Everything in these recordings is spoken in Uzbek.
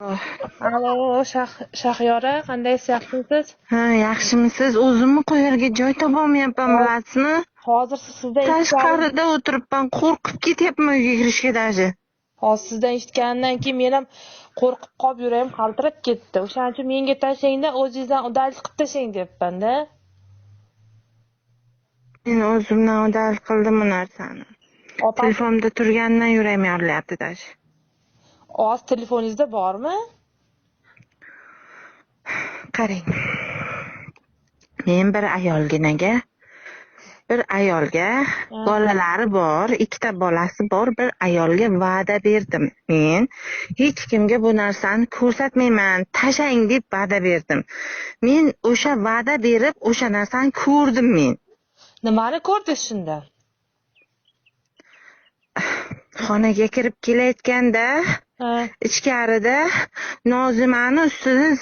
Alo, Shahyora, qandaysiz, yaxshimisiz? Ha, yaxshimisiz? O'zimni qo'yarga joy topolmayapman, bilasizmi? Hozir sizdan eshitganim, Tashqarida o'tiribman, qo'rqib ketyapman uyga kirishga даже. hozir sizdan eshitganimdan keyin men ham qo'rqib qolib yuragim qaltirab ketdi. O'shaning uchun menga tashlayda o'zingizdan udal qilib tashlang debman-da. Men o'zimdan udal qildim bu narsani. Opa, Telefonda turganidan yuragim yorilyapti даже. oz telefoningizda bormi? Qarang. Men bir ayolga bolalari bor, ikkita bolasi bor, bir ayolga va'da berdim. Men hech kimga bu narsani ko'rsatmayman, tashlang deb va'da berdim. Men o'sha va'da berib, o'sha narsani ko'rdim men. Nimani ko'rdingiz shunda? Xonaga kirib kelayotganda, ichkarida Nozimani ustidan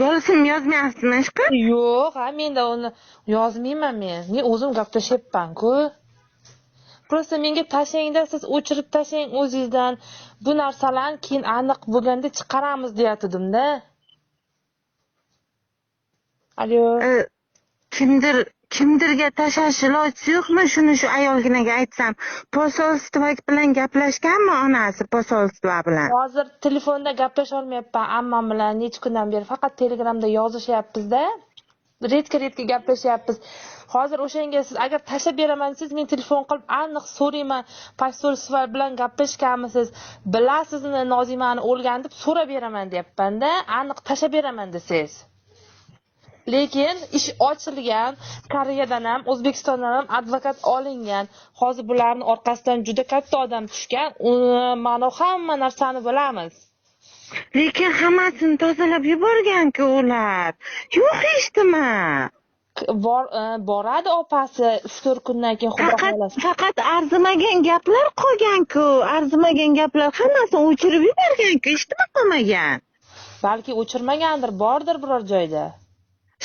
Go'rsimni yozmayapsizmi ishqi? Yo'q, menda uni yozmayman men. Men o'zim gaplashyapman-ku. Prosta menga tashlangda siz o'chirib tashlang o'zingizdan. Bu narsalarni keyin aniq bo'lganda chiqaramiz deyatdim-da. Alo. Kimdirga tashlash ilojisi yo'qmi? Shuni shu ayolginaga aytsam, posolstvo bilan gaplashganmi onasi posolstvo bilan? Hozir telefonda gaplasha olmayapman ammam bilan necha kundan beri faqat Telegramda yozishyapmiz-da. Redka gaplashyapmiz. Hozir o'shanga siz agar tashlab beraman desangiz, men telefon qilib aniq so'rayman, posolstvo bilan gaplashganmisiz, bilasizmi Nozimani o'lgan deb so'rab beraman deyapman-da, aniq tashlab beraman desangiz. Lekin ish ochilgan, Koreyadan ham, O'zbekistondan ham advokat olingan. Hozir bularning orqasidan juda katta odam tushgan. Mana hamma narsani bilamiz. Lekin hammasini tozalab yuborgan-ku ular. Yo'q eshitdimi? Boradi opasi 3-4 kundan keyin xudo xolasa. Faqat arzimagan gaplar qolgan-ku. Arzimagan gaplar hammasini o'chirib yuborgan-ku, eshitma qolmagan. Balki o'chirmagandir, bordir biror joyda.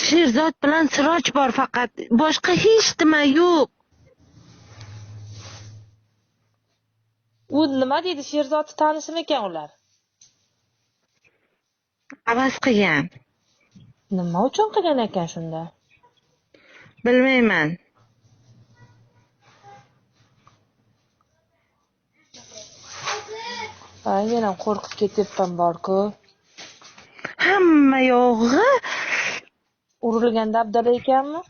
Sherzod bilan Siroj bor faqat. Boshqa hech nima yo'q. U nima deydi? Sherzodni tanishmi ekan ular? Avaz qilgan. Nima uchun qilgan ekan shunda? Bilmayman. Men ham qo'rqib ketyapman borku. Hamma yog'i Urilgan dabdala ekanmi?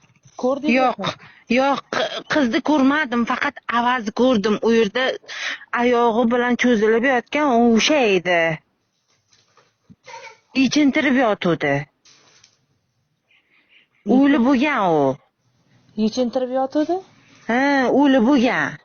Ko'rdingizmi? Yo'q, qizni ko'rmadim, faqat avaz ko'rdim. U yerda oyog'i bilan cho'zilib yotgan o'sha edi. Yechintirib yotuvdi. O'li bo'lgan u. Yechintirib yotuvdi? Ha, o'li bo'lgan.